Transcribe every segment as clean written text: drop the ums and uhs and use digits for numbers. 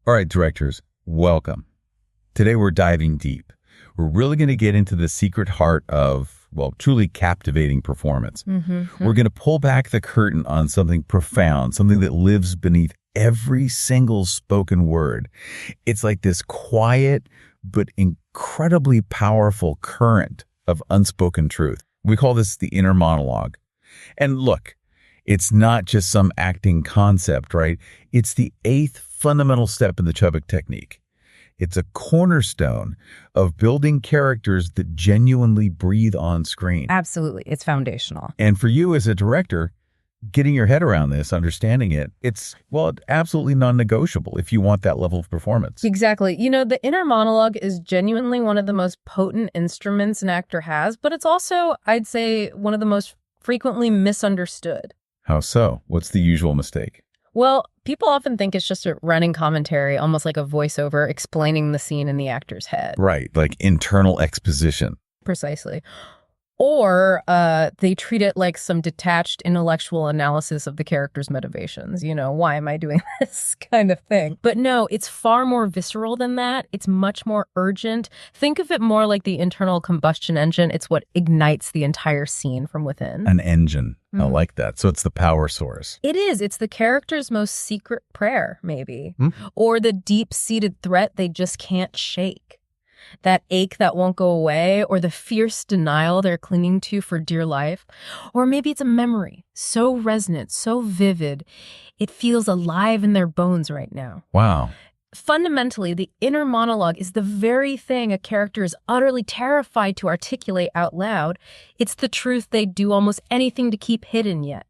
All right, directors, welcome. Today we're diving deep. We're really going to get into the secret heart of, well, truly captivating performance. We're going to pull back the curtain on something profound, something that lives beneath every single spoken word. It's like this quiet but incredibly powerful current of unspoken truth. We call this the inner monologue. And look, it's not just some acting concept, right? It's the eighth fundamental step in the Chubbuck technique. It's a cornerstone of building characters that genuinely breathe on screen. Absolutely. It's foundational. And for you as a director, getting your head around this, understanding it, it's, well, absolutely non-negotiable if you want that level of performance. Exactly. You know, the inner monologue is genuinely one of the most potent instruments an actor has, but it's also, I'd say, one of the most frequently misunderstood. How so? What's the usual mistake? Well, people often think it's just a running commentary, almost like a voiceover explaining the scene in the actor's head. Right, like internal exposition. Precisely. Or they treat it like some detached intellectual analysis of the character's motivations. You know, why am I doing this kind of thing? But no, it's far more visceral than that. It's much more urgent. Think of it more like the internal combustion engine. It's what ignites the entire scene from within. An engine. I like that. So it's the power source. It is. It's the character's most secret prayer, maybe. Or the deep-seated threat they just can't shake. That ache that won't go away, or the fierce denial they're clinging to for dear life. Or maybe it's a memory so resonant, so vivid, it feels alive in their bones right now. Wow. Fundamentally, the inner monologue is the very thing a character is utterly terrified to articulate out loud. It's the truth they'd do almost anything to keep hidden yet.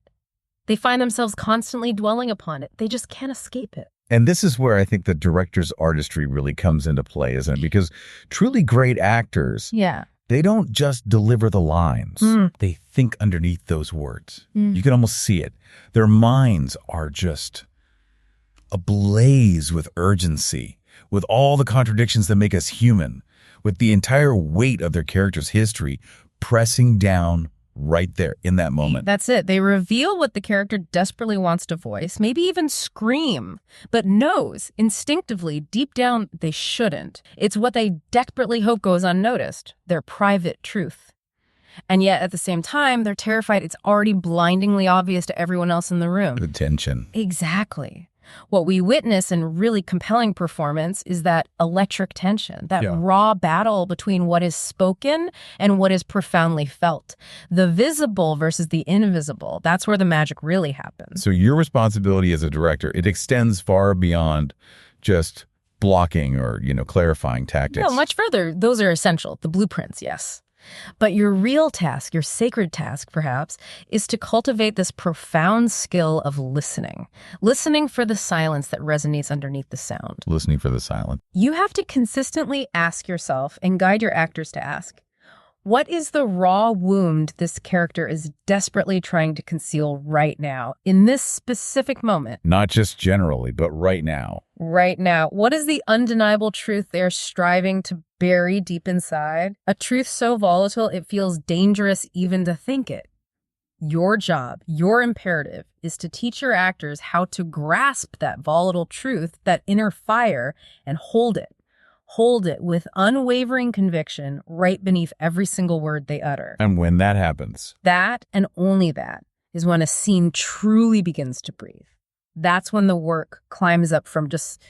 They find themselves constantly dwelling upon it. They just can't escape it. And this is where I think the director's artistry really comes into play, isn't it? Because truly great actors, they don't just deliver the lines. They think underneath those words. You can almost see it. Their minds are just ablaze with urgency, with all the contradictions that make us human, with the entire weight of their character's history pressing down right there in that moment. That's it. They reveal what the character desperately wants to voice, maybe even scream, but knows instinctively deep down they shouldn't. It's what they desperately hope goes unnoticed, their private truth. And yet at the same time, they're terrified it's already blindingly obvious to everyone else in the room. The tension. Exactly. What we witness in really compelling performance is that electric tension, that raw battle between what is spoken and what is profoundly felt. The visible versus the invisible. That's where the magic really happens. So your responsibility as a director, it extends far beyond just blocking or, clarifying tactics. No, much further. Those are essential. The blueprints, yes. But your real task, your sacred task, perhaps, is to cultivate this profound skill of listening. Listening for the silence that resonates underneath the sound. Listening for the silence. You have to consistently ask yourself and guide your actors to ask, what is the raw wound this character is desperately trying to conceal right now, in this specific moment? Not just generally, but right now. Right now. What is the undeniable truth they're striving to bury deep inside? A truth so volatile it feels dangerous even to think it. Your job, your imperative, is to teach your actors how to grasp that volatile truth, that inner fire, and hold it. Hold it with unwavering conviction right beneath every single word they utter. And when that happens? That, and only that, is when a scene truly begins to breathe. That's when the work climbs up from just,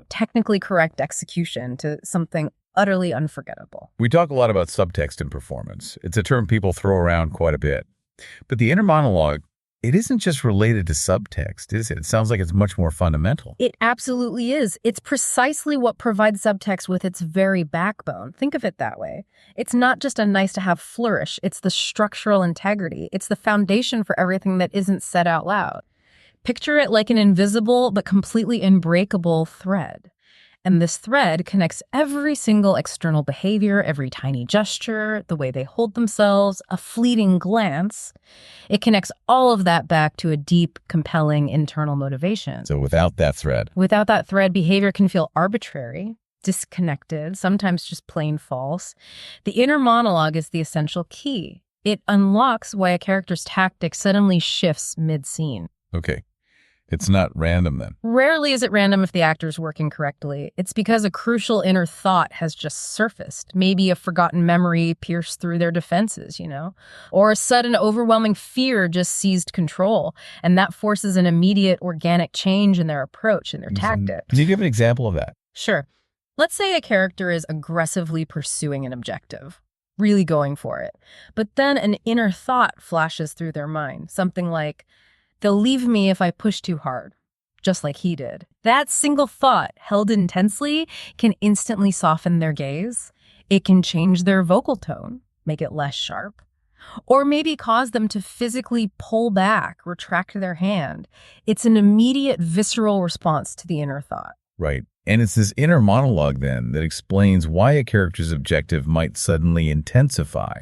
technically correct execution to something utterly unforgettable. We talk a lot about subtext in performance. It's a term people throw around quite a bit. But the inner monologue, it isn't just related to subtext, is it? It sounds like it's much more fundamental. It absolutely is. It's precisely what provides subtext with its very backbone. Think of it that way. It's not just a nice-to-have flourish. It's the structural integrity. It's the foundation for everything that isn't said out loud. Picture it like an invisible but completely unbreakable thread. And this thread connects every single external behavior, every tiny gesture, the way they hold themselves, a fleeting glance. It connects all of that back to a deep, compelling internal motivation. So without that thread? Without that thread, behavior can feel arbitrary, disconnected, sometimes just plain false. The inner monologue is the essential key. It unlocks why a character's tactic suddenly shifts mid-scene. Okay. It's not random then. Rarely is it random if the actor's working correctly. It's because a crucial inner thought has just surfaced. Maybe a forgotten memory pierced through their defenses, or a sudden overwhelming fear just seized control. And that forces an immediate organic change in their approach and their tactics. Can you give an example of that? Sure. Let's say a character is aggressively pursuing an objective, really going for it. But then an inner thought flashes through their mind, something like, they'll leave me if I push too hard, just like he did. That single thought, held intensely, can instantly soften their gaze. It can change their vocal tone, make it less sharp, or maybe cause them to physically pull back, retract their hand. It's an immediate visceral response to the inner thought. Right. And it's this inner monologue then that explains why a character's objective might suddenly intensify,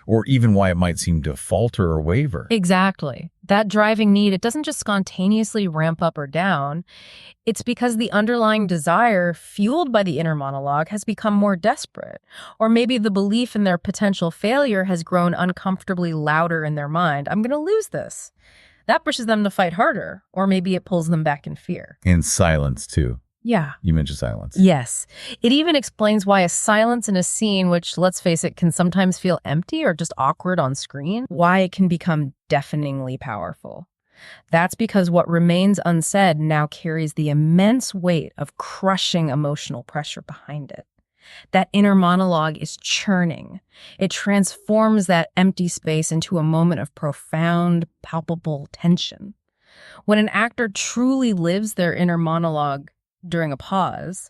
or even why it might seem to falter or waver. Exactly. That driving need, it doesn't just spontaneously ramp up or down. It's because the underlying desire, fueled by the inner monologue, has become more desperate. Or maybe the belief in their potential failure has grown uncomfortably louder in their mind. I'm going to lose this. That pushes them to fight harder. Or maybe it pulls them back in fear. And silence, too. Yeah. You mentioned silence. Yes. It even explains why a silence in a scene, which, let's face it, can sometimes feel empty or just awkward on screen, why it can become deafeningly powerful. That's because what remains unsaid now carries the immense weight of crushing emotional pressure behind it. That inner monologue is churning. It transforms that empty space into a moment of profound, palpable tension. When an actor truly lives their inner monologue during a pause,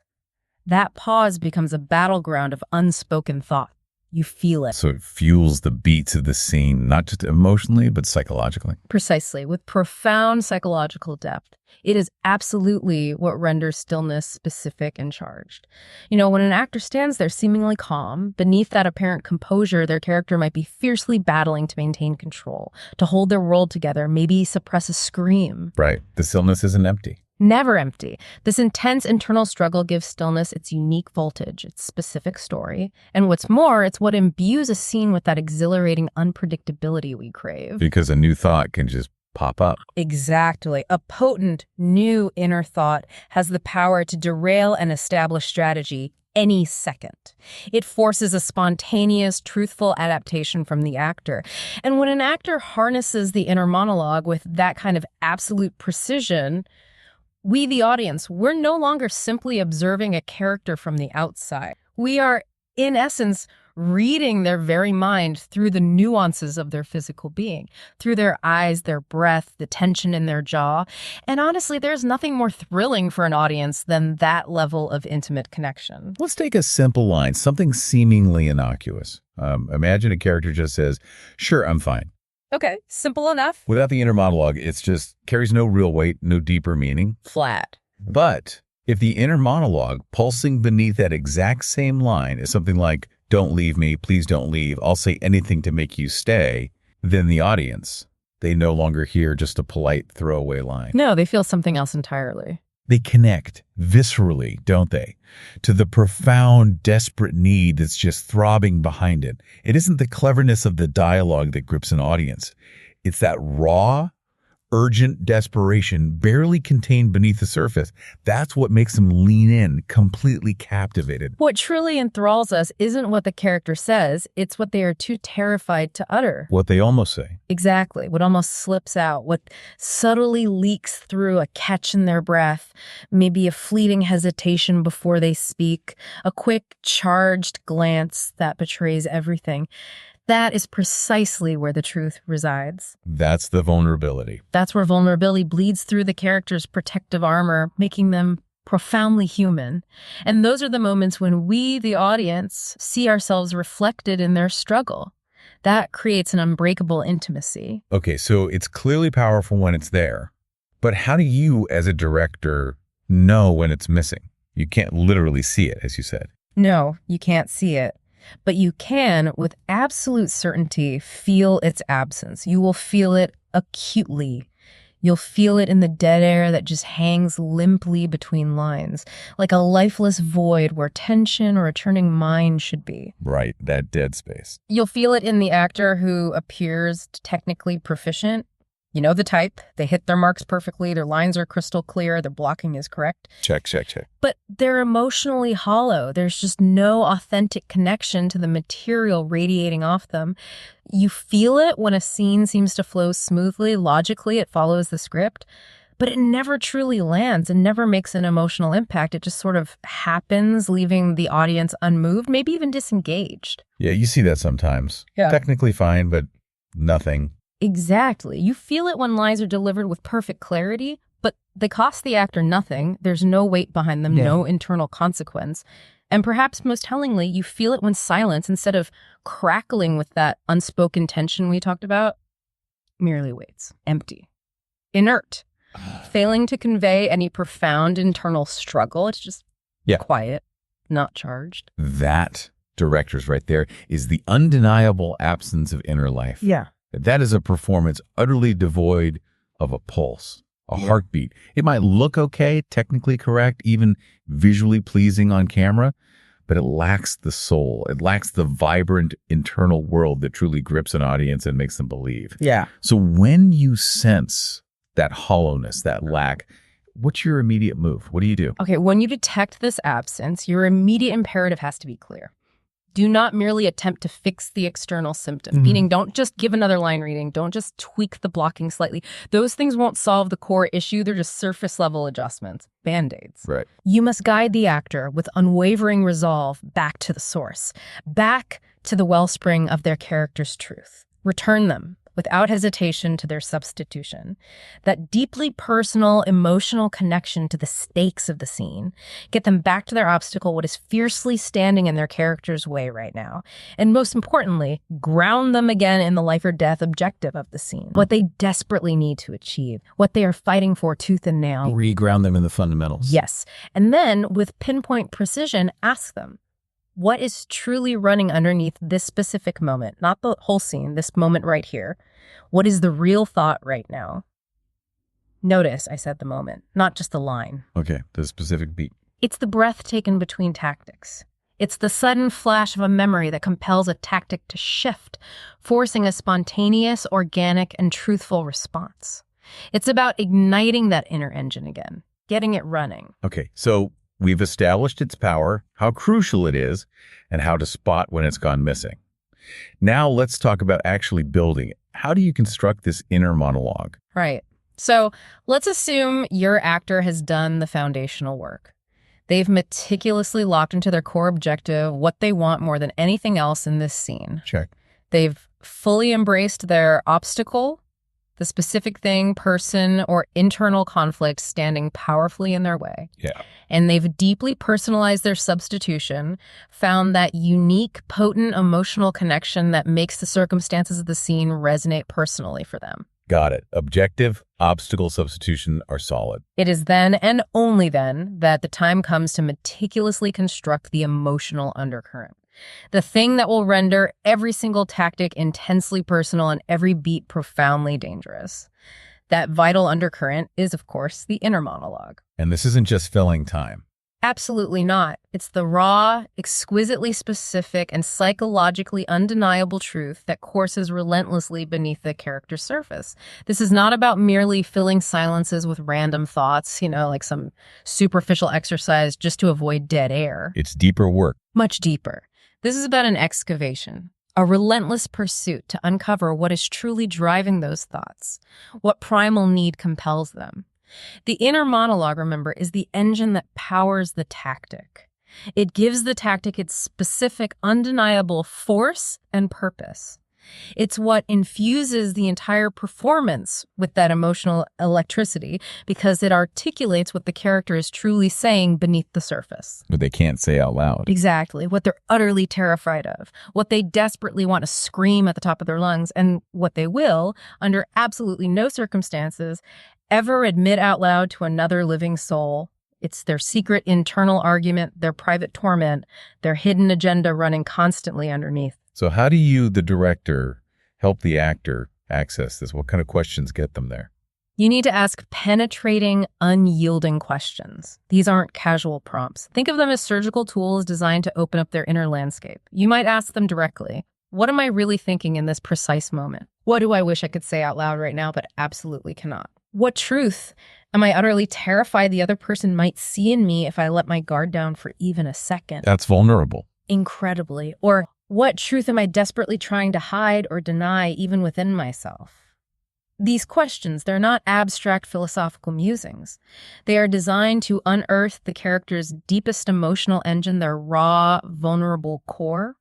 that pause becomes a battleground of unspoken thought. You feel it. So it fuels the beats of the scene, not just emotionally, but psychologically. Precisely, with profound psychological depth. It is absolutely what renders stillness specific and charged. When an actor stands there seemingly calm, beneath that apparent composure, their character might be fiercely battling to maintain control, to hold their world together, maybe suppress a scream. Right. The stillness isn't empty. Never empty. This intense internal struggle gives stillness its unique voltage, its specific story. And what's more, it's what imbues a scene with that exhilarating unpredictability we crave. Because a new thought can just pop up. Exactly. A potent, new inner thought has the power to derail an established strategy any second. It forces a spontaneous, truthful adaptation from the actor. And when an actor harnesses the inner monologue with that kind of absolute precision, we, the audience, we're no longer simply observing a character from the outside. We are, in essence, reading their very mind through the nuances of their physical being, through their eyes, their breath, the tension in their jaw. And honestly, there's nothing more thrilling for an audience than that level of intimate connection. Let's take a simple line, something seemingly innocuous. Imagine a character just says, "Sure, I'm fine." Okay, simple enough. Without the inner monologue, it's just carries no real weight, no deeper meaning. Flat. But if the inner monologue pulsing beneath that exact same line is something like, "Don't leave me, please don't leave, I'll say anything to make you stay," then the audience, they no longer hear just a polite throwaway line. No, they feel something else entirely. They connect viscerally, don't they, to the profound, desperate need that's just throbbing behind it. It isn't the cleverness of the dialogue that grips an audience. It's that raw, urgent desperation barely contained beneath the surface. That's what makes them lean in, completely captivated. What truly enthralls us isn't what the character says, it's what they are too terrified to utter. What they almost say. Exactly. What almost slips out, what subtly leaks through a catch in their breath, maybe a fleeting hesitation before they speak, a quick, charged glance that betrays everything. That is precisely where the truth resides. That's the vulnerability. That's where vulnerability bleeds through the character's protective armor, making them profoundly human. And those are the moments when we, the audience, see ourselves reflected in their struggle. That creates an unbreakable intimacy. Okay, so it's clearly powerful when it's there. But how do you, as a director, know when it's missing? You can't literally see it, as you said. No, you can't see it. But you can, with absolute certainty, feel its absence. You will feel it acutely. You'll feel it in the dead air that just hangs limply between lines, like a lifeless void where tension or a turning mind should be. Right, that dead space. You'll feel it in the actor who appears technically proficient, You know the type. They hit their marks perfectly. Their lines are crystal clear. Their blocking is correct. Check, check, check. But they're emotionally hollow. There's just no authentic connection to the material radiating off them. You feel it when a scene seems to flow smoothly. Logically, it follows the script. But it never truly lands and never makes an emotional impact. It just sort of happens, leaving the audience unmoved, maybe even disengaged. Yeah, you see that sometimes. Yeah. Technically fine, but nothing. Exactly. You feel it when lines are delivered with perfect clarity, but they cost the actor nothing. There's no weight behind them, no internal consequence. And perhaps most tellingly, you feel it when silence, instead of crackling with that unspoken tension we talked about, merely waits, empty, inert, failing to convey any profound internal struggle. It's just quiet, not charged. That, directors right there, is the undeniable absence of inner life. Yeah. That is a performance utterly devoid of a pulse, a heartbeat. It might look okay, technically correct, even visually pleasing on camera, but it lacks the soul. It lacks the vibrant internal world that truly grips an audience and makes them believe. Yeah. So when you sense that hollowness, that lack, what's your immediate move? What do you do? Okay, when you detect this absence, your immediate imperative has to be clear. Do not merely attempt to fix the external symptom, meaning don't just give another line reading. Don't just tweak the blocking slightly. Those things won't solve the core issue. They're just surface level adjustments, Band-Aids. Right. You must guide the actor with unwavering resolve back to the source, back to the wellspring of their character's truth. Return them without hesitation to their substitution. That deeply personal, emotional connection to the stakes of the scene. Get them back to their obstacle, what is fiercely standing in their character's way right now. And most importantly, ground them again in the life or death objective of the scene. What they desperately need to achieve. What they are fighting for tooth and nail. Reground them in the fundamentals. Yes. And then, with pinpoint precision, ask them, what is truly running underneath this specific moment? Not the whole scene, this moment right here. What is the real thought right now? Notice I said the moment, not just the line. Okay, the specific beat. It's the breath taken between tactics. It's the sudden flash of a memory that compels a tactic to shift, forcing a spontaneous, organic, and truthful response. It's about igniting that inner engine again, getting it running. Okay, so we've established its power, how crucial it is, and how to spot when it's gone missing. Now let's talk about actually building it. How do you construct this inner monologue? Right. So let's assume your actor has done the foundational work. They've meticulously locked into their core objective, what they want more than anything else in this scene. Check. They've fully embraced their obstacle, the specific thing, person, or internal conflict standing powerfully in their way. Yeah. And they've deeply personalized their substitution, found that unique, potent emotional connection that makes the circumstances of the scene resonate personally for them. Got it. Objective, obstacle, substitution are solid. It is then and only then that the time comes to meticulously construct the emotional undercurrent. The thing that will render every single tactic intensely personal and every beat profoundly dangerous. That vital undercurrent is, of course, the inner monologue. And this isn't just filling time. Absolutely not. It's the raw, exquisitely specific, and psychologically undeniable truth that courses relentlessly beneath the character's surface. This is not about merely filling silences with random thoughts, like some superficial exercise just to avoid dead air. It's deeper work. Much deeper. This is about an excavation, a relentless pursuit to uncover what is truly driving those thoughts, what primal need compels them. The inner monologue, remember, is the engine that powers the tactic. It gives the tactic its specific, undeniable force and purpose. It's what infuses the entire performance with that emotional electricity because it articulates what the character is truly saying beneath the surface. But they can't say out loud. Exactly. What they're utterly terrified of, what they desperately want to scream at the top of their lungs, and what they will, under absolutely no circumstances, ever admit out loud to another living soul. It's their secret internal argument, their private torment, their hidden agenda running constantly underneath. So how do you, the director, help the actor access this? What kind of questions get them there? You need to ask penetrating, unyielding questions. These aren't casual prompts. Think of them as surgical tools designed to open up their inner landscape. You might ask them directly, What am I really thinking in this precise moment? What do I wish I could say out loud right now, but absolutely cannot? What truth am I utterly terrified the other person might see in me if I let my guard down for even a second? That's vulnerable. Incredibly. Or what truth am I desperately trying to hide or deny even within myself? These questions, they're not abstract philosophical musings. They are designed to unearth the character's deepest emotional engine, their raw, vulnerable core.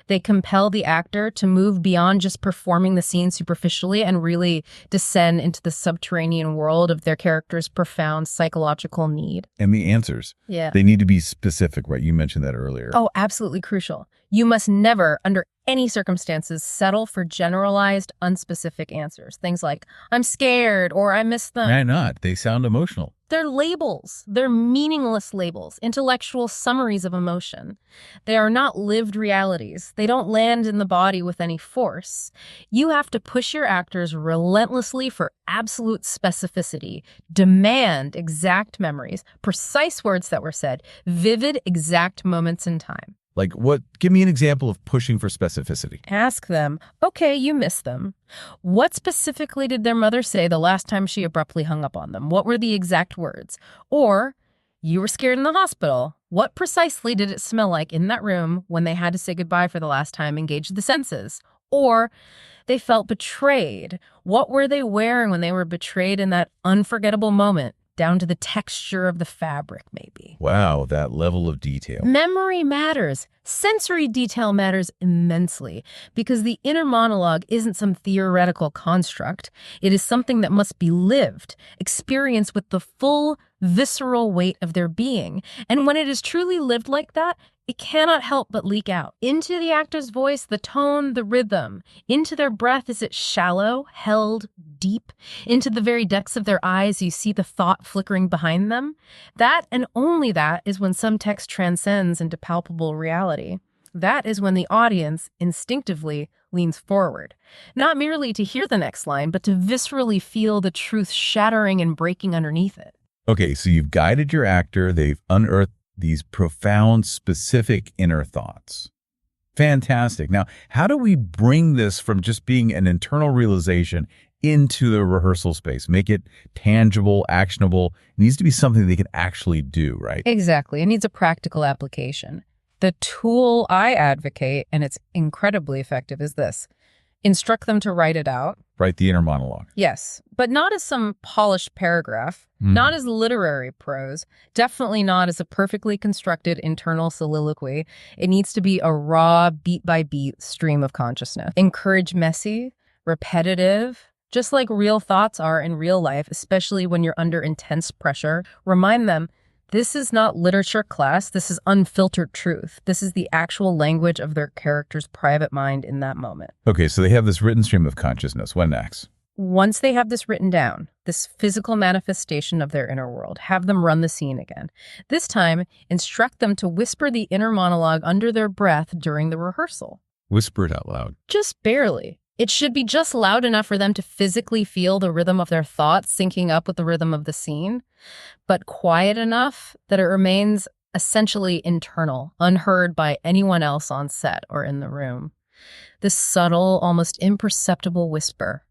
They compel the actor to move beyond just performing the scene superficially and really descend into the subterranean world of their character's profound psychological need. And the answers. Yeah. They need to be specific, right? You mentioned that earlier. Oh, absolutely crucial. You must never, under any circumstances, settle for generalized, unspecific answers. Things like, I'm scared, or I miss them. Why not? They sound emotional. They're labels. They're meaningless labels, intellectual summaries of emotion. They are not lived realities. They don't land in the body with any force. You have to push your actors relentlessly for absolute specificity, demand exact memories, precise words that were said, vivid, exact moments in time. Like what? Give me an example of pushing for specificity. Ask them, okay, you miss them. What specifically did their mother say the last time she abruptly hung up on them? What were the exact words? Or, you were scared in the hospital. What precisely did it smell like in that room when they had to say goodbye for the last time? Engage the senses. Or, they felt betrayed. What were they wearing when they were betrayed in that unforgettable moment? Down to the texture of the fabric, maybe. Wow, that level of detail. Memory matters. Sensory detail matters immensely because the inner monologue isn't some theoretical construct. It is something that must be lived, experienced with the full, visceral weight of their being. And when it is truly lived like that, it cannot help but leak out. Into the actor's voice, the tone, the rhythm. Into their breath, is it shallow, held, deep? Into the very depths of their eyes, you see the thought flickering behind them? That and only that is when some text transcends into palpable reality. That is when the audience instinctively leans forward, not merely to hear the next line, but to viscerally feel the truth shattering and breaking underneath it. Okay, so you've guided your actor. They've unearthed these profound, specific inner thoughts. Fantastic. Now, how do we bring this from just being an internal realization into the rehearsal space? Make it tangible, actionable. It needs to be something they can actually do, right? Exactly. It needs a practical application. The tool I advocate, and it's incredibly effective, is this. Instruct them to write it out. Write the inner monologue. Yes, but not as some polished paragraph, not as literary prose, definitely not as a perfectly constructed internal soliloquy. It needs to be a raw, beat-by-beat stream of consciousness. Encourage messy, repetitive, just like real thoughts are in real life, especially when you're under intense pressure. Remind them, this is not literature class. This is unfiltered truth. This is the actual language of their character's private mind in that moment. Okay, so they have this written stream of consciousness. What next? Once they have this written down, this physical manifestation of their inner world, have them run the scene again. This time, instruct them to whisper the inner monologue under their breath during the rehearsal. Whisper it out loud. Just barely. It should be just loud enough for them to physically feel the rhythm of their thoughts syncing up with the rhythm of the scene, but quiet enough that it remains essentially internal, unheard by anyone else on set or in the room. This subtle, almost imperceptible whisper.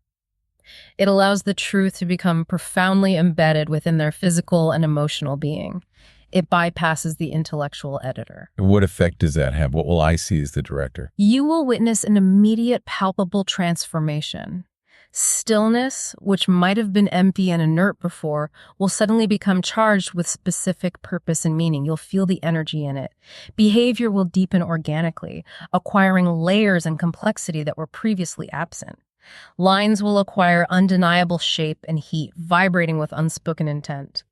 It allows the truth to become profoundly embedded within their physical and emotional being. It bypasses the intellectual editor. What effect does that have? What will I see as the director? You will witness an immediate, palpable transformation. Stillness, which might have been empty and inert before, will suddenly become charged with specific purpose and meaning. You'll feel the energy in it. Behavior will deepen organically, acquiring layers and complexity that were previously absent. Lines will acquire undeniable shape and heat, vibrating with unspoken intent.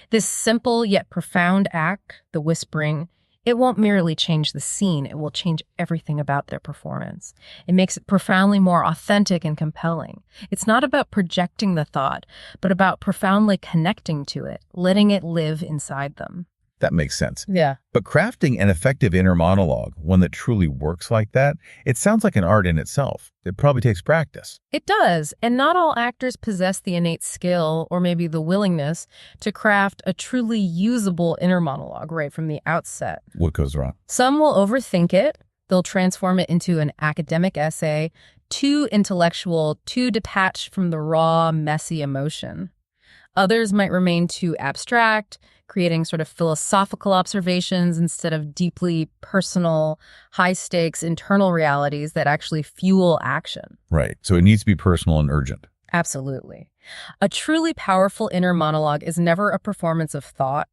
This simple yet profound act, the whispering, it won't merely change the scene, it will change everything about their performance. It makes it profoundly more authentic and compelling. It's not about projecting the thought, but about profoundly connecting to it, letting it live inside them. That makes sense. Yeah. But crafting an effective inner monologue, one that truly works like that, it sounds like an art in itself. It probably takes practice. It does, and not all actors possess the innate skill or maybe the willingness to craft a truly usable inner monologue right from the outset. What goes wrong? Some will overthink it, They'll transform it into an academic essay, too intellectual, too detached from the raw, messy emotion. Others might remain too abstract, creating sort of philosophical observations instead of deeply personal, high-stakes internal realities that actually fuel action. Right. So it needs to be personal and urgent. Absolutely. A truly powerful inner monologue is never a performance of thought,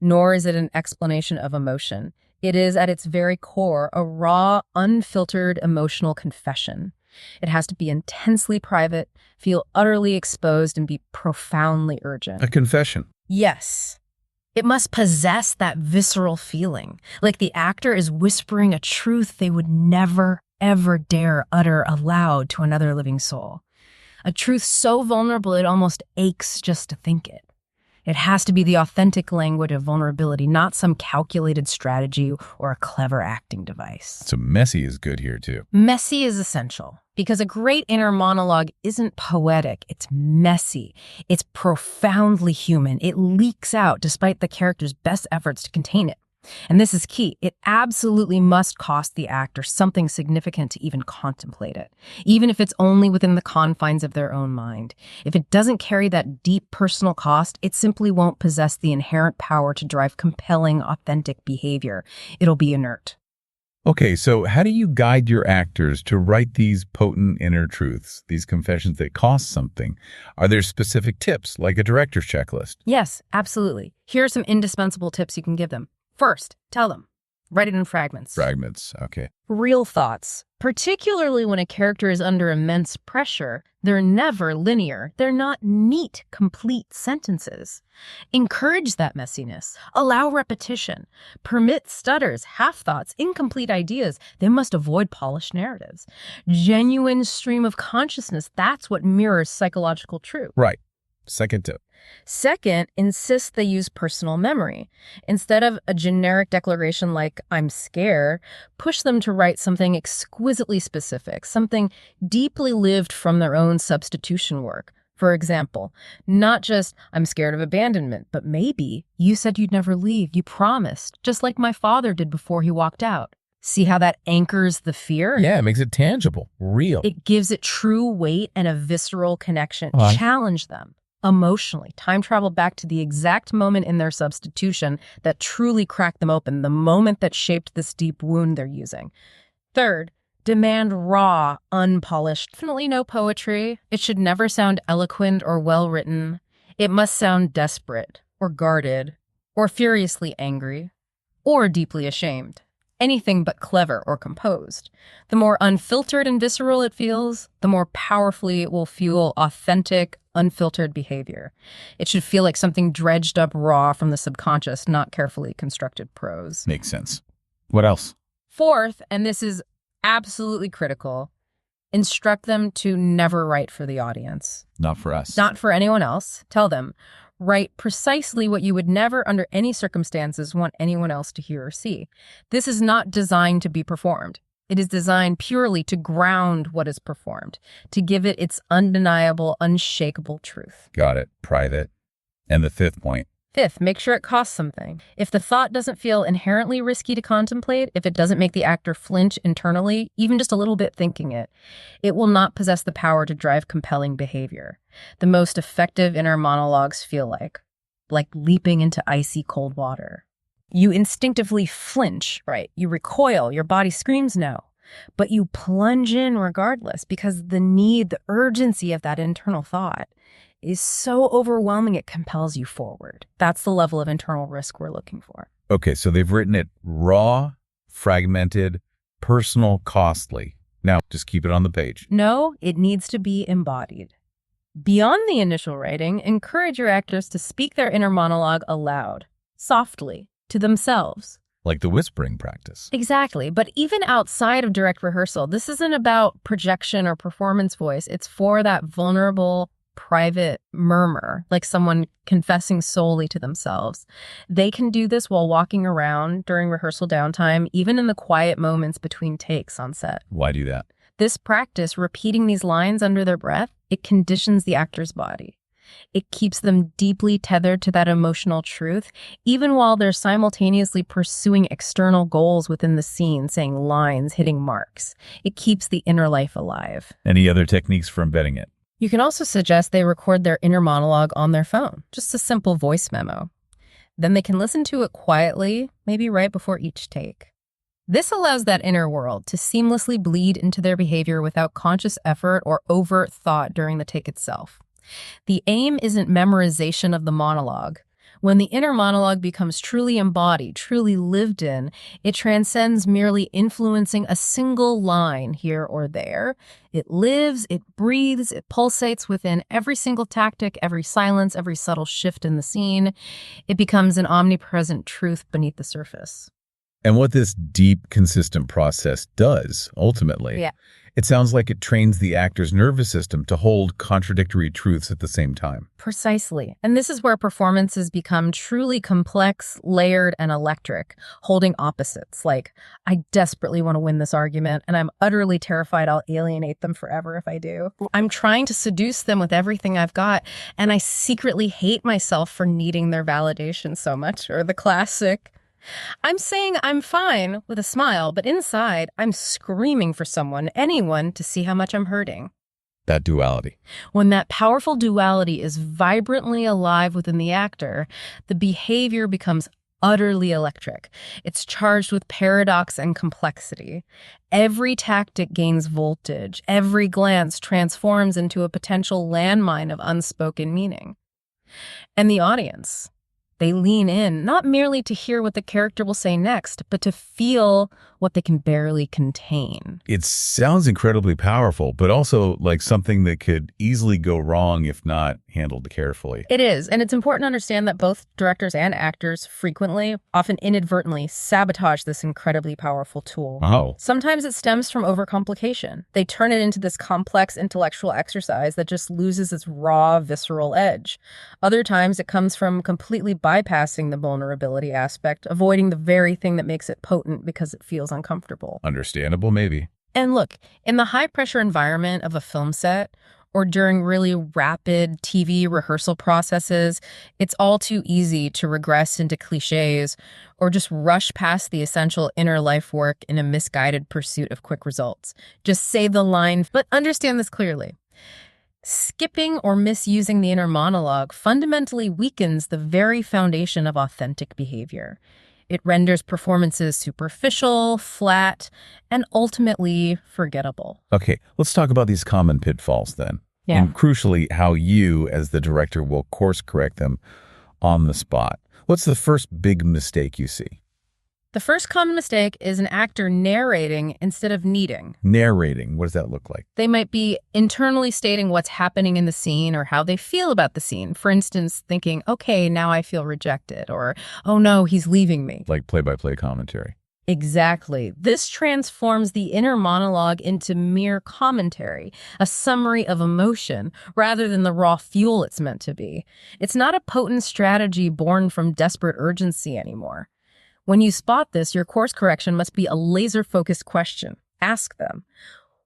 nor is it an explanation of emotion. It is, at its very core, a raw, unfiltered emotional confession. It has to be intensely private, feel utterly exposed, and be profoundly urgent. A confession. Yes. It must possess that visceral feeling, like the actor is whispering a truth they would never, ever dare utter aloud to another living soul. A truth so vulnerable it almost aches just to think it. It has to be the authentic language of vulnerability, not some calculated strategy or a clever acting device. So messy is good here, too. Messy is essential because a great inner monologue isn't poetic. It's messy. It's profoundly human. It leaks out despite the character's best efforts to contain it. And this is key. It absolutely must cost the actor something significant to even contemplate it, even if it's only within the confines of their own mind. If it doesn't carry that deep personal cost, it simply won't possess the inherent power to drive compelling, authentic behavior. It'll be inert. Okay, so how do you guide your actors to write these potent inner truths, these confessions that cost something? Are there specific tips, like a director's checklist? Yes, absolutely. Here are some indispensable tips you can give them. First, tell them. Write it in fragments. Fragments, okay. Real thoughts. Particularly when a character is under immense pressure, they're never linear. They're not neat, complete sentences. Encourage that messiness. Allow repetition. Permit stutters, half-thoughts, incomplete ideas. They must avoid polished narratives. Genuine stream of consciousness, that's what mirrors psychological truth. Right. Second tip. Second, insist they use personal memory. Instead of a generic declaration like, I'm scared, push them to write something exquisitely specific, something deeply lived from their own substitution work. For example, not just, I'm scared of abandonment, but maybe, you said you'd never leave, you promised, just like my father did before he walked out. See how that anchors the fear? Yeah, it makes it tangible, real. It gives it true weight and a visceral connection. Uh-huh. Challenge them. Emotionally, time travel back to the exact moment in their substitution that truly cracked them open, the moment that shaped this deep wound they're using. Third, demand raw, unpolished, definitely no poetry. It should never sound eloquent or well-written. It must sound desperate, or guarded, or furiously angry, or deeply ashamed. Anything but clever or composed. The more unfiltered and visceral it feels, the more powerfully it will fuel authentic, unfiltered behavior. It should feel like something dredged up raw from the subconscious, not carefully constructed prose. Makes sense. What else? Fourth, and this is absolutely critical, instruct them to never write for the audience. Not for us. Not for anyone else. Tell them, write precisely what you would never, under any circumstances, want anyone else to hear or see. This is not designed to be performed. It is designed purely to ground what is performed, to give it its undeniable, unshakable truth. Got it. Private. And the fifth point. Fifth, make sure it costs something. If the thought doesn't feel inherently risky to contemplate, if it doesn't make the actor flinch internally, even just a little bit thinking it, it will not possess the power to drive compelling behavior. The most effective inner monologues feel like leaping into icy cold water. You instinctively flinch, right? You recoil, your body screams no, but you plunge in regardless because the need, the urgency of that internal thought is so overwhelming it compels you forward. That's the level of internal risk we're looking for. Okay, so they've written it raw, fragmented, personal, costly. Now, just keep it on the page. No, it needs to be embodied. Beyond the initial writing, encourage your actors to speak their inner monologue aloud, softly, to themselves. Like the whispering practice. Exactly. But even outside of direct rehearsal, this isn't about projection or performance voice. It's for that vulnerable, private murmur, like someone confessing solely to themselves. They can do this while walking around during rehearsal downtime, even in the quiet moments between takes on set. Why do that? This practice, repeating these lines under their breath, it conditions the actor's body. It keeps them deeply tethered to that emotional truth, even while they're simultaneously pursuing external goals within the scene, saying lines, hitting marks. It keeps the inner life alive. Any other techniques for embedding it? You can also suggest they record their inner monologue on their phone, just a simple voice memo. Then they can listen to it quietly, maybe right before each take. This allows that inner world to seamlessly bleed into their behavior without conscious effort or overt thought during the take itself. The aim isn't memorization of the monologue. When the inner monologue becomes truly embodied, truly lived in, it transcends merely influencing a single line here or there. It lives, it breathes, it pulsates within every single tactic, every silence, every subtle shift in the scene. It becomes an omnipresent truth beneath the surface. And what this deep, consistent process does, ultimately, it sounds like it trains the actor's nervous system to hold contradictory truths at the same time. Precisely. And this is where performances become truly complex, layered, and electric, holding opposites, like, I desperately want to win this argument, and I'm utterly terrified I'll alienate them forever if I do. I'm trying to seduce them with everything I've got, and I secretly hate myself for needing their validation so much. Or the classic, I'm saying I'm fine with a smile, but inside, I'm screaming for someone, anyone, to see how much I'm hurting. That duality. When that powerful duality is vibrantly alive within the actor, the behavior becomes utterly electric. It's charged with paradox and complexity. Every tactic gains voltage. Every glance transforms into a potential landmine of unspoken meaning. And the audience, they lean in, not merely to hear what the character will say next, but to feel what they can barely contain. It sounds incredibly powerful, but also like something that could easily go wrong if not handled carefully. It is, and it's important to understand that both directors and actors frequently, often inadvertently, sabotage this incredibly powerful tool. Oh. Sometimes it stems from overcomplication. They turn it into this complex intellectual exercise that just loses its raw, visceral edge. Other times it comes from completely bypassing the vulnerability aspect, avoiding the very thing that makes it potent because it feels uncomfortable. Understandable, maybe. And look, in the high-pressure environment of a film set, or during really rapid TV rehearsal processes, it's all too easy to regress into cliches or just rush past the essential inner life work in a misguided pursuit of quick results. Just say the line, but understand this clearly. Skipping or misusing the inner monologue fundamentally weakens the very foundation of authentic behavior. It renders performances superficial, flat, and ultimately forgettable. Okay, let's talk about these common pitfalls then. Yeah. And crucially, how you, as the director, will course correct them on the spot. What's the first big mistake you see? The first common mistake is an actor narrating instead of needing. Narrating, what does that look like? They might be internally stating what's happening in the scene or how they feel about the scene. For instance, thinking, okay, now I feel rejected, or, oh no, he's leaving me. Like play-by-play commentary. Exactly. This transforms the inner monologue into mere commentary, a summary of emotion, rather than the raw fuel it's meant to be. It's not a potent strategy born from desperate urgency anymore. When you spot this, your course correction must be a laser-focused question. Ask them,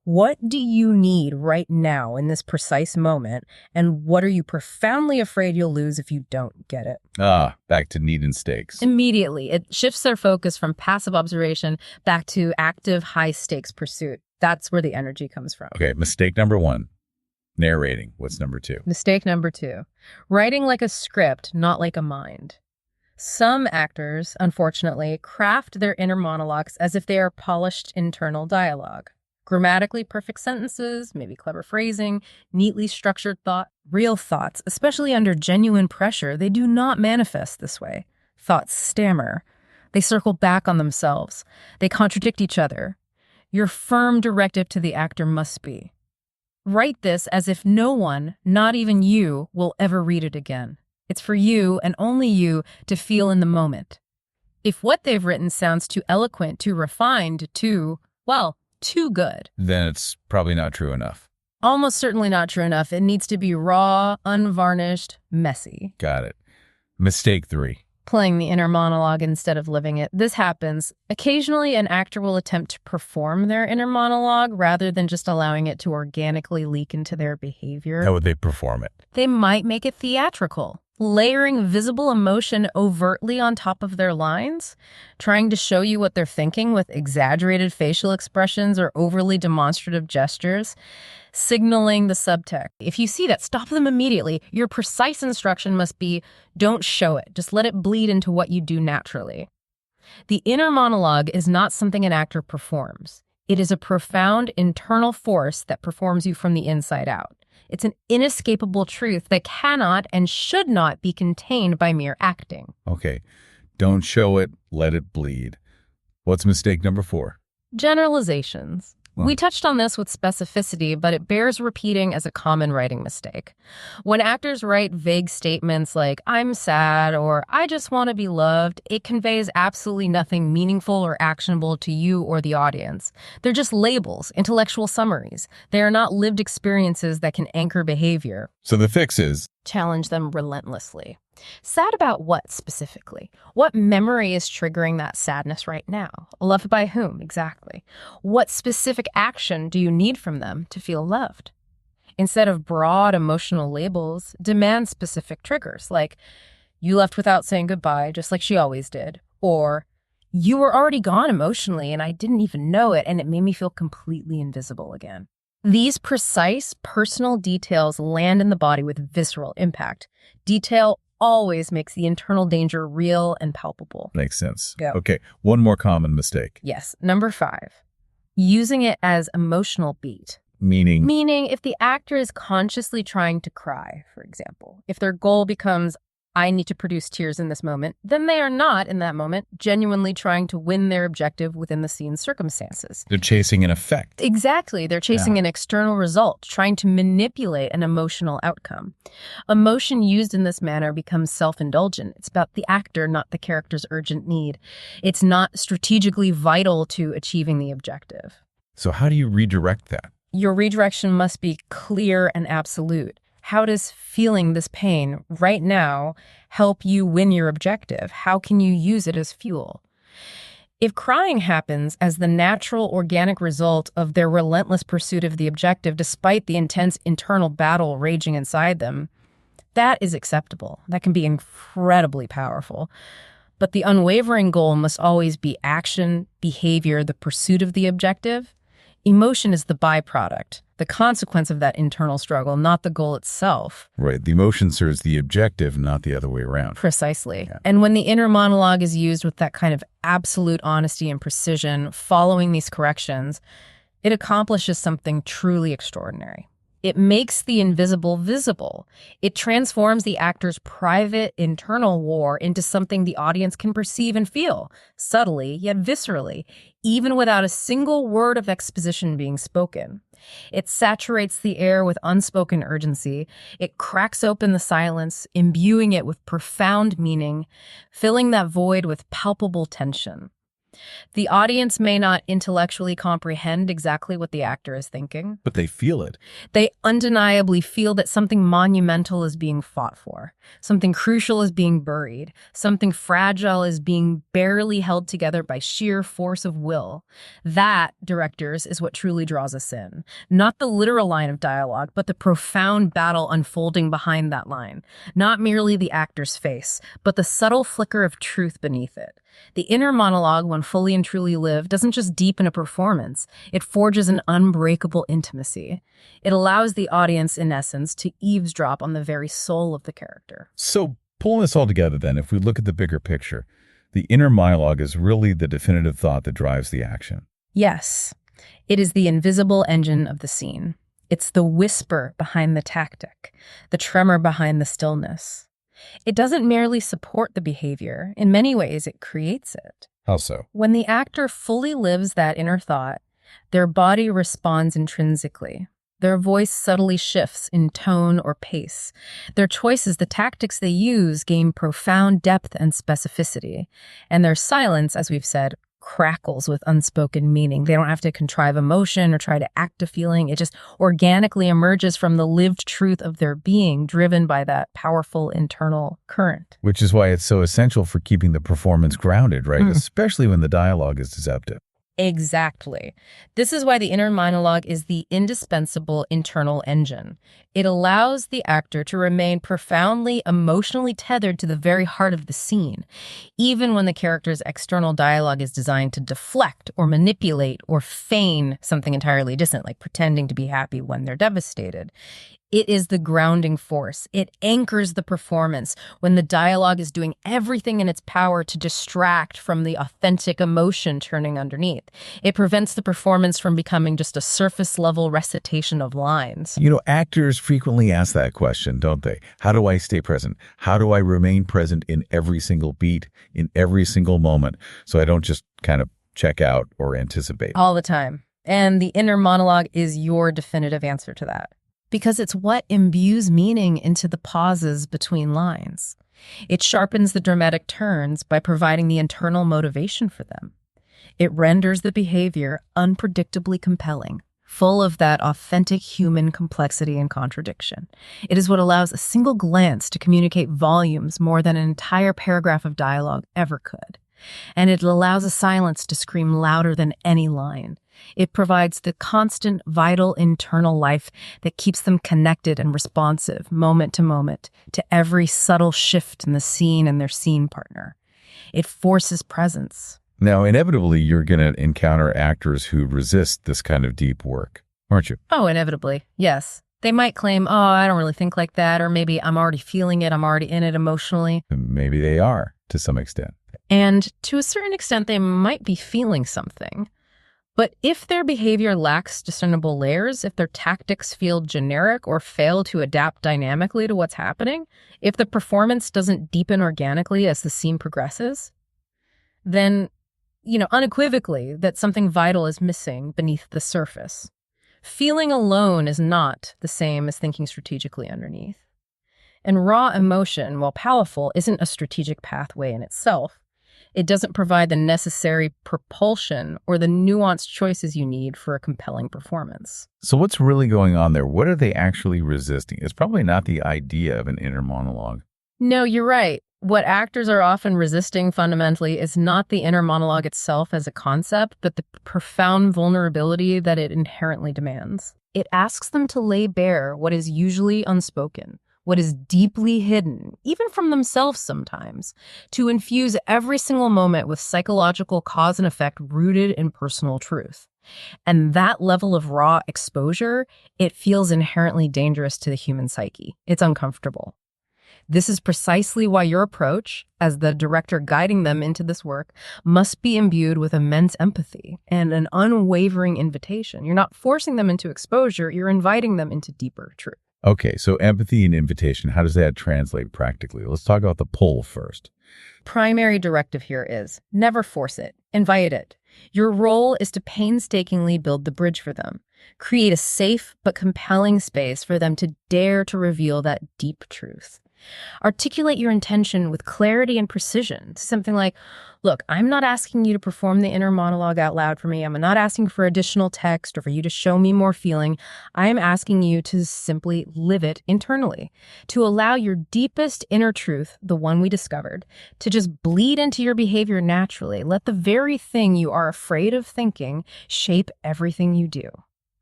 what do you need right now in this precise moment, and what are you profoundly afraid you'll lose if you don't get it? Back to need and stakes. Immediately, it shifts their focus from passive observation back to active, high-stakes pursuit. That's where the energy comes from. Okay, mistake number 1, narrating. What's number 2? Mistake number 2, writing like a script, not like a mind. Some actors, unfortunately, craft their inner monologues as if they are polished internal dialogue. Grammatically perfect sentences, maybe clever phrasing, neatly structured thought. Real thoughts, especially under genuine pressure, they do not manifest this way. Thoughts stammer. They circle back on themselves. They contradict each other. Your firm directive to the actor must be, write this as if no one, not even you, will ever read it again. It's for you and only you to feel in the moment. If what they've written sounds too eloquent, too refined, too good, then it's probably not true enough. Almost certainly not true enough. It needs to be raw, unvarnished, messy. Got it. Mistake 3, playing the inner monologue instead of living it. This happens. Occasionally, an actor will attempt to perform their inner monologue rather than just allowing it to organically leak into their behavior. How would they perform it? They might make it theatrical, layering visible emotion overtly on top of their lines, trying to show you what they're thinking with exaggerated facial expressions or overly demonstrative gestures, signaling the subtext. If you see that, stop them immediately. Your precise instruction must be, don't show it. Just let it bleed into what you do naturally. The inner monologue is not something an actor performs. It is a profound internal force that performs you from the inside out. It's an inescapable truth that cannot and should not be contained by mere acting. Okay, don't show it, let it bleed. What's mistake number 4? Generalizations. We touched on this with specificity, but it bears repeating as a common writing mistake. When actors write vague statements like, I'm sad, or I just want to be loved, it conveys absolutely nothing meaningful or actionable to you or the audience. They're just labels, intellectual summaries. They are not lived experiences that can anchor behavior. So the fix is? Challenge them relentlessly. Sad about what specifically? What memory is triggering that sadness right now? Loved by whom exactly? What specific action do you need from them to feel loved? Instead of broad emotional labels, demand specific triggers like, you left without saying goodbye, just like she always did. Or, you were already gone emotionally and I didn't even know it and it made me feel completely invisible again. These precise personal details land in the body with visceral impact. Detail always makes the internal danger real and palpable. Makes sense. Go. Okay, one more common mistake. Yes. Number 5, using it as emotional beat. Meaning? Meaning if the actor is consciously trying to cry, for example, if their goal becomes, I need to produce tears in this moment, then they are not, in that moment, genuinely trying to win their objective within the scene's circumstances. They're chasing an effect. Exactly. They're chasing an external result, trying to manipulate an emotional outcome. Emotion used in this manner becomes self-indulgent. It's about the actor, not the character's urgent need. It's not strategically vital to achieving the objective. So how do you redirect that? Your redirection must be clear and absolute. How does feeling this pain right now help you win your objective? How can you use it as fuel? If crying happens as the natural, organic result of their relentless pursuit of the objective, despite the intense internal battle raging inside them, that is acceptable. That can be incredibly powerful. But the unwavering goal must always be action, behavior, the pursuit of the objective. Emotion is the byproduct, the consequence of that internal struggle, not the goal itself. Right. The emotion serves the objective, not the other way around. Precisely. Yeah. And when the inner monologue is used with that kind of absolute honesty and precision, following these corrections, it accomplishes something truly extraordinary. It makes the invisible visible. It transforms the actor's private internal war into something the audience can perceive and feel, subtly yet viscerally, even without a single word of exposition being spoken. It saturates the air with unspoken urgency. It cracks open the silence, imbuing it with profound meaning, filling that void with palpable tension. The audience may not intellectually comprehend exactly what the actor is thinking, but they feel it. They undeniably feel that something monumental is being fought for, something crucial is being buried, something fragile is being barely held together by sheer force of will. That, directors, is what truly draws us in. Not the literal line of dialogue, but the profound battle unfolding behind that line. Not merely the actor's face, but the subtle flicker of truth beneath it. The inner monologue, when fully and truly lived, doesn't just deepen a performance. It forges an unbreakable intimacy. It allows the audience, in essence, to eavesdrop on the very soul of the character. So, pulling this all together then, if we look at the bigger picture, the inner monologue is really the definitive thought that drives the action. Yes, it is the invisible engine of the scene. It's the whisper behind the tactic, the tremor behind the stillness. It doesn't merely support the behavior. In many ways, it creates it. How so? When the actor fully lives that inner thought, their body responds intrinsically. Their voice subtly shifts in tone or pace. Their choices, the tactics they use, gain profound depth and specificity. And their silence, as we've said, crackles with unspoken meaning. They don't have to contrive emotion or try to act a feeling. It just organically emerges from the lived truth of their being, driven by that powerful internal current. Which is why it's so essential for keeping the performance grounded, right? Especially when the dialogue is deceptive. Exactly. This is why the inner monologue is the indispensable internal engine. It allows the actor to remain profoundly emotionally tethered to the very heart of the scene, even when the character's external dialogue is designed to deflect or manipulate or feign something entirely distant, like pretending to be happy when they're devastated. It is the grounding force. It anchors the performance when the dialogue is doing everything in its power to distract from the authentic emotion churning underneath. It prevents the performance from becoming just a surface-level recitation of lines. You know, actors frequently ask that question, don't they? How do I stay present? How do I remain present in every single beat, in every single moment, so I don't just kind of check out or anticipate? All the time. And the inner monologue is your definitive answer to that. Because it's what imbues meaning into the pauses between lines. It sharpens the dramatic turns by providing the internal motivation for them. It renders the behavior unpredictably compelling, full of that authentic human complexity and contradiction. It is what allows a single glance to communicate volumes more than an entire paragraph of dialogue ever could. And it allows a silence to scream louder than any line. It provides the constant, vital internal life that keeps them connected and responsive, moment to moment, to every subtle shift in the scene and their scene partner. It forces presence. Now, inevitably, you're going to encounter actors who resist this kind of deep work, aren't you? Oh, inevitably, yes. They might claim, I don't really think like that, or maybe I'm already feeling it, I'm already in it emotionally. Maybe they are, to some extent. And to a certain extent, they might be feeling something. But if their behavior lacks discernible layers, if their tactics feel generic or fail to adapt dynamically to what's happening, if the performance doesn't deepen organically as the scene progresses, then, unequivocally that something vital is missing beneath the surface. Feeling alone is not the same as thinking strategically underneath. And raw emotion, while powerful, isn't a strategic pathway in itself. It doesn't provide the necessary propulsion or the nuanced choices you need for a compelling performance. So what's really going on there? What are they actually resisting? It's probably not the idea of an inner monologue. No, you're right. What actors are often resisting fundamentally is not the inner monologue itself as a concept, but the profound vulnerability that it inherently demands. It asks them to lay bare what is usually unspoken, what is deeply hidden, even from themselves sometimes, to infuse every single moment with psychological cause and effect rooted in personal truth. And that level of raw exposure, it feels inherently dangerous to the human psyche. It's uncomfortable. This is precisely why your approach, as the director guiding them into this work, must be imbued with immense empathy and an unwavering invitation. You're not forcing them into exposure, you're inviting them into deeper truth. Okay, so empathy and invitation, how does that translate practically? Let's talk about the pull first. Primary directive here is never force it, invite it. Your role is to painstakingly build the bridge for them. Create a safe but compelling space for them to dare to reveal that deep truth. Articulate your intention with clarity and precision. Something like, look, I'm not asking you to perform the inner monologue out loud for me. I'm not asking for additional text or for you to show me more feeling. I am asking you to simply live it internally, to allow your deepest inner truth, the one we discovered, to just bleed into your behavior naturally. Let the very thing you are afraid of thinking shape everything you do.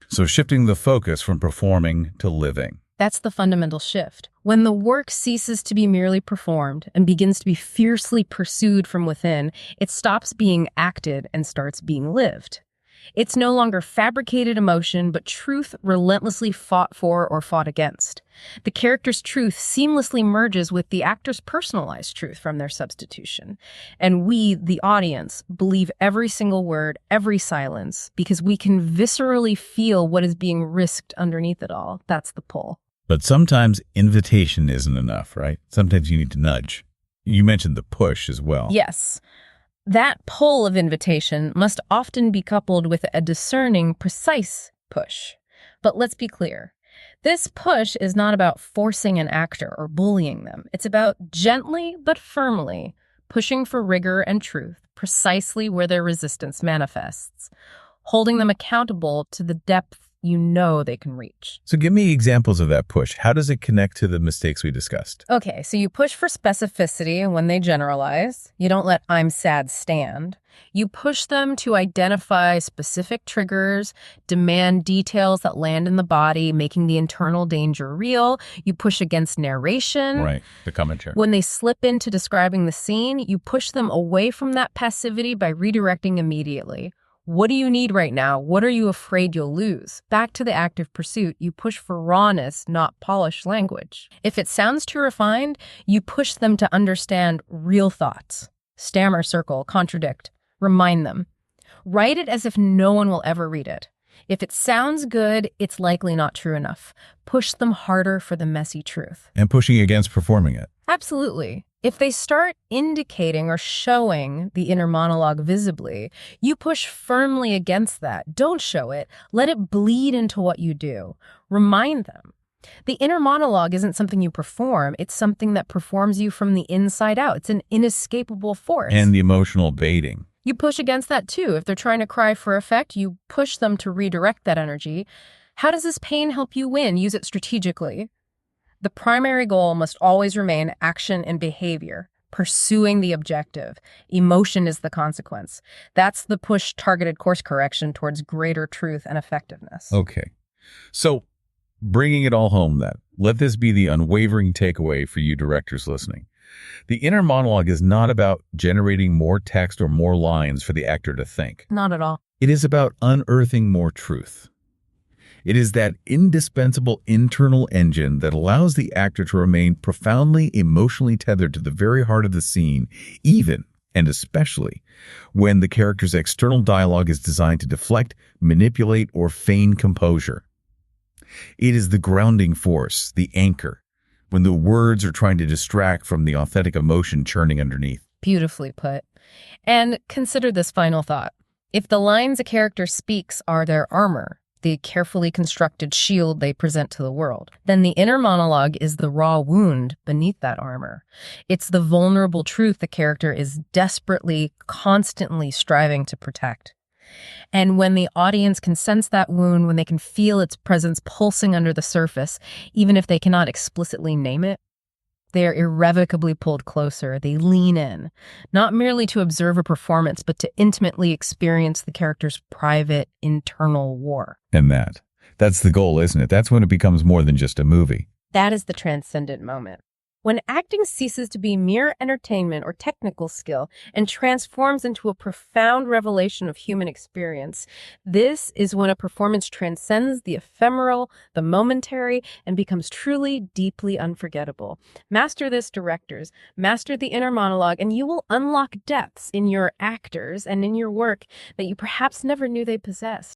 So shifting the focus from performing to living. That's the fundamental shift. When the work ceases to be merely performed and begins to be fiercely pursued from within, it stops being acted and starts being lived. It's no longer fabricated emotion, but truth relentlessly fought for or fought against. The character's truth seamlessly merges with the actor's personalized truth from their substitution. And we, the audience, believe every single word, every silence, because we can viscerally feel what is being risked underneath it all. That's the pull. But sometimes invitation isn't enough, right? Sometimes you need to nudge. You mentioned the push as well. Yes. That pull of invitation must often be coupled with a discerning, precise push. But let's be clear. This push is not about forcing an actor or bullying them. It's about gently but firmly pushing for rigor and truth, precisely where their resistance manifests, holding them accountable to the depth you know they can reach. So give me examples of that push. How does it connect to the mistakes we discussed? Okay, so you push for specificity when they generalize. You don't let "I'm sad" stand. You push them to identify specific triggers, demand details that land in the body, making the internal danger real. You push against narration. Right, the commentary. When they slip into describing the scene, you push them away from that passivity by redirecting immediately. What do you need right now? What are you afraid you'll lose? Back to the active pursuit, you push for rawness, not polished language. If it sounds too refined, you push them to understand real thoughts. Stammer, circle, contradict. Remind them. Write it as if no one will ever read it. If it sounds good, it's likely not true enough. Push them harder for the messy truth. And pushing against performing it. Absolutely. If they start indicating or showing the inner monologue visibly, you push firmly against that. Don't show it. Let it bleed into what you do. Remind them. The inner monologue isn't something you perform. It's something that performs you from the inside out. It's an inescapable force. And the emotional baiting. You push against that too. If they're trying to cry for effect, you push them to redirect that energy. How does this pain help you win? Use it strategically. The primary goal must always remain action and behavior, pursuing the objective. Emotion is the consequence. That's the push-targeted course correction towards greater truth and effectiveness. Okay. So, bringing it all home then, let this be the unwavering takeaway for you directors listening. The inner monologue is not about generating more text or more lines for the actor to think. Not at all. It is about unearthing more truth. It is that indispensable internal engine that allows the actor to remain profoundly emotionally tethered to the very heart of the scene, even and especially when the character's external dialogue is designed to deflect, manipulate, or feign composure. It is the grounding force, the anchor, when the words are trying to distract from the authentic emotion churning underneath. Beautifully put. And consider this final thought. If the lines a character speaks are their armor, the carefully constructed shield they present to the world, then the inner monologue is the raw wound beneath that armor. It's the vulnerable truth the character is desperately, constantly striving to protect. And when the audience can sense that wound, when they can feel its presence pulsing under the surface, even if they cannot explicitly name it, they are irrevocably pulled closer. They lean in, not merely to observe a performance, but to intimately experience the character's private, internal war. And that's the goal, isn't it? That's when it becomes more than just a movie. That is the transcendent moment. When acting ceases to be mere entertainment or technical skill and transforms into a profound revelation of human experience, this is when a performance transcends the ephemeral, the momentary, and becomes truly, deeply unforgettable. Master this, directors. Master the inner monologue, and you will unlock depths in your actors and in your work that you perhaps never knew they possessed.